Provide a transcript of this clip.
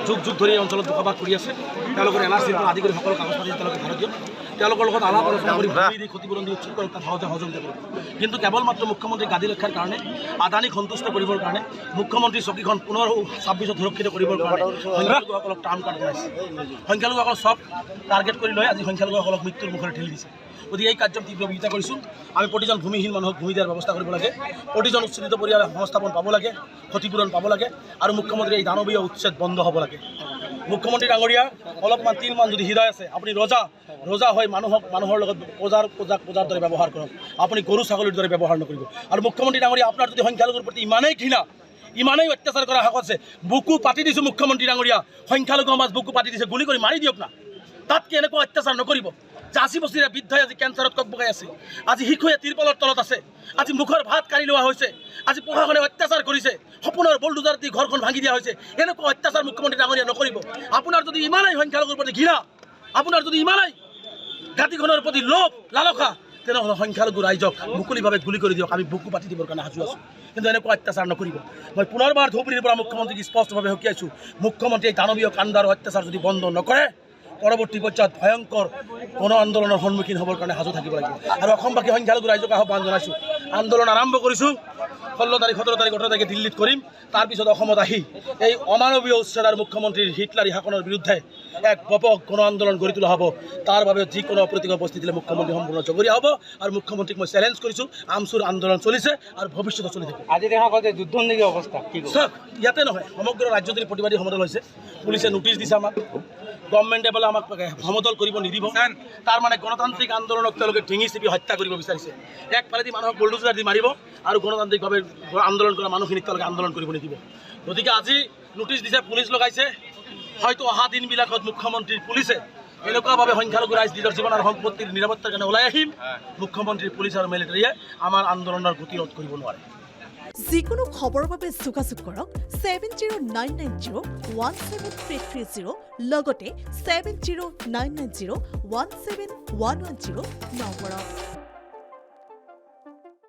যুগ যুগ ধৰি এই অঞ্চলত বসবাস কৰি আছে তেওঁলোকৰ NRCৰ পৰা আদি কৰি সকলো কাগজ পাতি তেওঁলোকে ভাৰতীয় তেওঁলোকৰ লগত আলাপ আলোচনা কৰি ভূমি দি ক্ষতিপূৰণ দি উচ্ছেদ কৰি তাত সহজে সহযোগিতা কৰিব কিন্তু কেৱল মাত্ৰ মুখ্যমন্ত্ৰী গাদী ৰক্ষাৰ কাৰণে আদানীক সন্তুষ্ট কৰিবৰ কাৰণে মুখ্যমন্ত্ৰী চকীখন পুনৰ 26ত সুৰক্ষিত কৰিবৰ কাৰণে সংখ্যালঘুসকলক টাৰ্ম কাৰ্ড বনাইছে সংখ্যালঘুসকলক চব টাৰ্গেট কৰি লৈ আজি সংখ্যালঘুসকলক মৃত্যুৰ মুখলৈ ঠেলি দিছে গতিকে এই কাৰ্যক তীব্ৰ বিৰোধিতা কৰিছোঁ আমি প্ৰতিজন ভূমিহীন মানুহক ভূমি দিয়াৰ ব্যৱস্থা কৰিব লাগে প্ৰতিজন উচ্ছেদিত পৰিয়ালে সংস্থাপন পাব লাগে ক্ষতিপূৰণ পাব লাগে আৰু মুখ্যমন্ত্ৰীৰ এই দানৱীয় উচ্ছেদ বন্ধ হ'ব লাগে মুখ্যমন্ত্ৰী ডাঙৰীয়া অলপমান তিলমান যদি হৃদয় আছে আপুনি ৰজা হৈ মানুহৰ লগত পূজাৰ দৰে ব্যৱহাৰ কৰক আপুনি গৰু ছাগলীৰ দৰে ব্যৱহাৰ নকৰিব আৰু মুখ্যমন্ত্ৰী ডাঙৰীয়া আপোনাৰ যদি সংখ্যালঘুৰ প্ৰতি ইমানেই ঘৃণা ইমানেই অত্যাচাৰ কৰা সাহস আছে বুকু পাতি দিছোঁ মুখ্যমন্ত্ৰী ডাঙৰীয়া সংখ্যালঘু সমাজ বুকু পাতি দিছে গুলি কৰি মাৰি দিয়ক না তাতকৈ এনেকুৱা অত্যাচাৰ নকৰিব 80 বছৰীয়া বৃদ্ধই আজি কেঞ্চাৰত ককবকাই আছে আজি শিশুৱে তিৰপালৰ তলত আছে আজি মুখৰ ভাত কাঢ়ি লোৱা হৈছে আজি প্ৰশাসনে অত্যাচাৰ কৰিছে সপোনৰ বলডুজাৰ দি ঘৰখন ভাঙি দিয়া হৈছে এনেকুৱা অত্যাচাৰ মুখ্যমন্ত্ৰী ডাঙৰীয়া নকৰিব আপোনাৰ যদি ইমানেই সংখ্যালঘুৰ প্ৰতি ঘৃণা আপোনাৰ যদি ইমানেই জাতিখনৰ প্ৰতি লোভ লালসা তেনেহ'লে সংখ্যালঘু ৰাইজক মুকলিভাৱে গুলি কৰি দিয়ক আমি বুকু পাতি দিবৰ কাৰণে সাজু আছোঁ কিন্তু এনেকুৱা অত্যাচাৰ নকৰিব মই পুনৰবাৰ ধুবুৰীৰ পৰা মুখ্যমন্ত্ৰীক স্পষ্টভাৱে সকীয়াইছোঁ মুখ্যমন্ত্ৰীয়ে দানৱীয় কাণ্ডাৰ অত্যাচাৰ যদি বন্ধ নকৰে পৰৱৰ্তী পৰ্যায়ত ভয়ংকৰ গণ আন্দোলনৰ সন্মুখীন হ'বৰ কাৰণে সাজু থাকিব লাগিব আৰু অসমবাসী সংখ্যালঘু ৰাইজক আহ্বান জনাইছোঁ আন্দোলন আৰম্ভ কৰিছোঁ 16 তাৰিখ 17 তাৰিখ 18 তাৰিখে দিল্লীত কৰিম তাৰপিছত অসমত আহি এই অমানৱীয় উচ্ছেদ আৰু মুখ্যমন্ত্ৰীৰ হিটলাৰী শাসনৰ বিৰুদ্ধে এক ব্যাপক গণ আন্দোলন গঢ়ি তোলা হ'ব তাৰ বাবে যিকোনো অপ্ৰীতিকৰ পৰিস্থিতিলৈ মুখ্যমন্ত্ৰী সম্পূৰ্ণ জগৰীয়া হ'ব আৰু মুখ্যমন্ত্ৰীক মই চেলেঞ্জ কৰিছোঁ আমচুৰ আন্দোলন চলিছে আৰু ভৱিষ্যতে চলি থাকিব আজি দেখা গ'ল যে যুদ্ধনীতি অৱস্থা চাওক ইয়াতে নহয় সমগ্ৰ ৰাজ্যত যদি প্ৰতিবাদী সমদল হৈছে পুলিচে নোটিছ দিছে আমাক গভৰ্ণমেণ্টে বোলে আমাক সমদল কৰিব নিদিব তাৰ মানে গণতান্ত্ৰিক আন্দোলনক তেওঁলোকে ডিঙি চিপি হত্যা কৰিব বিচাৰিছে একফালেদি মানুহক বুলডোজাৰ দি মাৰিব আৰু গণতান্ত্ৰিকভাৱে আন্দোলন কৰা মানুহখিনিক তেওঁলোকে আন্দোলন কৰিব নিদিব গতিকে আজি নোটিছ দিছে পুলিচ লগাইছে হয়তো অহা দিনবিলাকত মুখ্যমন্ত্ৰীৰ পুলিচে এনেকুৱাভাৱে সংখ্যালঘু ৰাইজ নিজৰ জীৱন আৰু সম্পত্তিৰ নিৰাপত্তাৰ কাৰণে ওলাই আহিম মুখ্যমন্ত্ৰীৰ পুলিচ আৰু মিলিটাৰীয়ে আমাৰ আন্দোলনৰ গতি ৰোধ কৰিব নোৱাৰে যিকোনো খবৰৰ বাবে যোগাযোগ কৰক 7099017330 লগতে 7099017110 নম্বৰত।